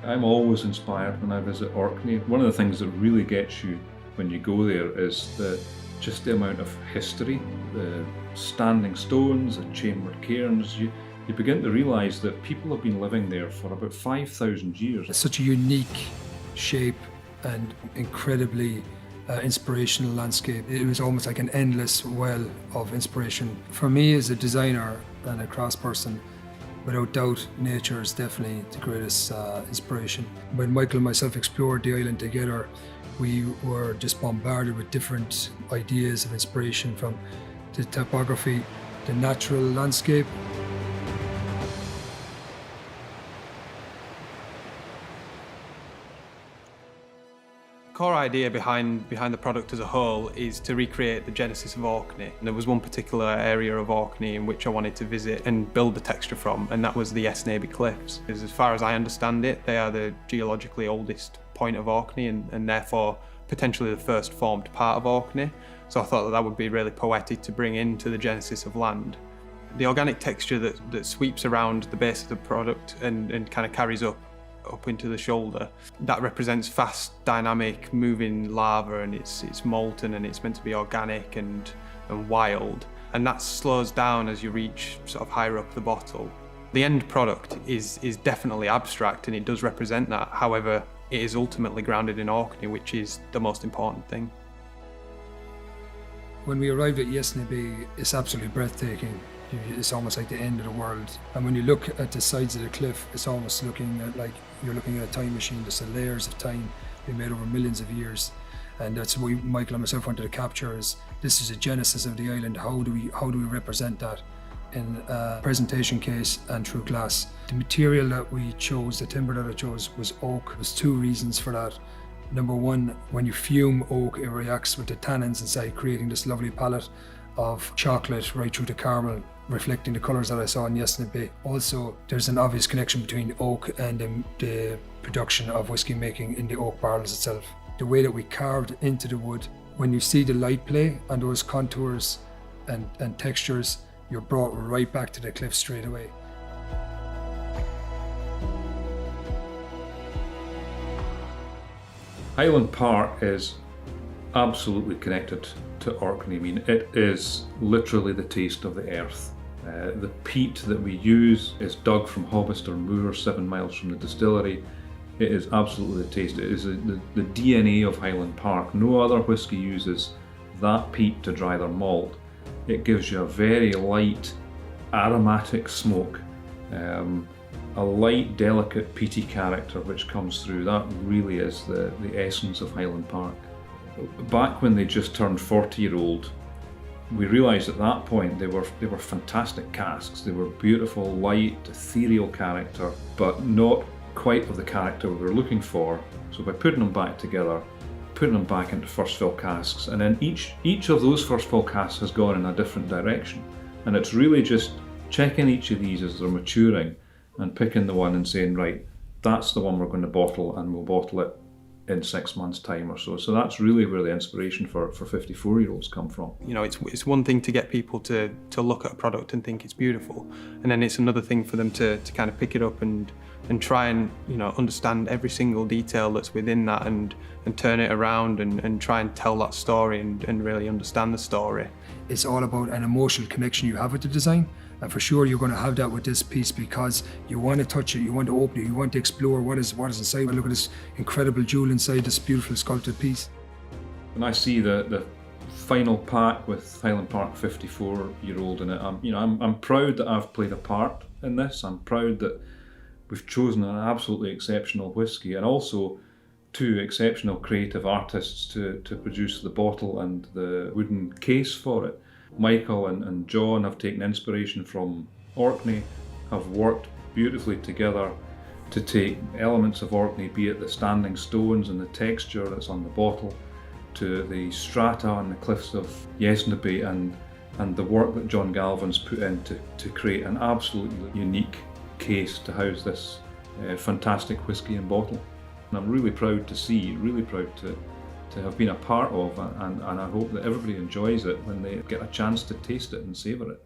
I'm always inspired when I visit Orkney. One of the things that really gets you when you go there is just the amount of history, the standing stones, the chambered cairns. You begin to realise that people have been living there for about 5,000 years. It's such a unique shape and incredibly inspirational landscape. It was almost like an endless well of inspiration. For me as a designer and a craftsperson, without doubt, nature is definitely the greatest inspiration. When Michael and myself explored the island together, we were just bombarded with different ideas of inspiration, from the topography, the natural landscape. Core idea behind the product as a whole is to recreate the genesis of Orkney. And there was one particular area of Orkney in which I wanted to visit and build the texture from, and that was the Esnaby Cliffs. Because as far as I understand it, they are the geologically oldest point of Orkney and therefore potentially the first formed part of Orkney. So I thought that would be really poetic to bring into the genesis of land. The organic texture that sweeps around the base of the product and kind of carries up into the shoulder, that represents fast, dynamic, moving lava, and it's molten and it's meant to be organic and wild. And that slows down as you reach sort of higher up the bottle. The end product is definitely abstract, and it does represent that. However, it is ultimately grounded in Orkney, which is the most important thing. When we arrived at Esnaby, it's absolutely breathtaking. It's almost like the end of the world. And when you look at the sides of the cliff, it's almost looking at like you're looking at a time machine. There's the layers of time being made over millions of years. And that's what Michael and myself wanted to capture, is this is a genesis of the island. How do we represent that in a presentation case and through glass? The material that we chose, the timber that I chose, was oak. There's two reasons for that. Number one, when you fume oak, it reacts with the tannins inside, creating this lovely palette of chocolate right through to caramel, reflecting the colours that I saw in Esnaby. Also, there's an obvious connection between oak and the production of whiskey making in the oak barrels itself. The way that we carved into the wood, when you see the light play on those contours and textures, you're brought right back to the cliff straight away. Highland Park is absolutely connected to Orkney. I mean, it is literally the taste of the earth. The peat that we use is dug from Hobbister Moor, 7 miles from the distillery. It is absolutely the taste. It is the DNA of Highland Park. No other whisky uses that peat to dry their malt. It gives you a very light, aromatic smoke, a light, delicate, peaty character which comes through. That really is the essence of Highland Park. Back when they just turned 40-year-old, we realised at that point they were fantastic casks. They were beautiful, light, ethereal character, but not quite of the character we were looking for. So by putting them back together, putting them back into first fill casks, and then each of those first fill casks has gone in a different direction. And it's really just checking each of these as they're maturing and picking the one and saying, right, that's the one we're going to bottle, and we'll bottle it in 6 months' time or so. So that's really where the inspiration for 54-year-olds come from. You know, it's one thing to get people to look at a product and think it's beautiful, and then it's another thing for them to kind of pick it up and try and, you know, understand every single detail that's within that and turn it around and try and tell that story and really understand the story. It's all about an emotional connection you have with the design. And for sure you're going to have that with this piece, because you want to touch it, you want to open it, you want to explore what is inside. Look at this incredible jewel inside this beautiful sculpted piece. When I see the final pack with Highland Park 54-year-old in it, I'm proud that I've played a part in this. I'm proud that we've chosen an absolutely exceptional whisky, and also two exceptional creative artists to produce the bottle and the wooden case for it. Michael and John have taken inspiration from Orkney, have worked beautifully together to take elements of Orkney, be it the standing stones and the texture that's on the bottle, to the strata on the cliffs of Esnaby, and the work that John Galvin's put in to create an absolutely unique case to house this fantastic whisky and bottle. And I'm really proud to see, really proud to have been a part of, and I hope that everybody enjoys it when they get a chance to taste it and savour it.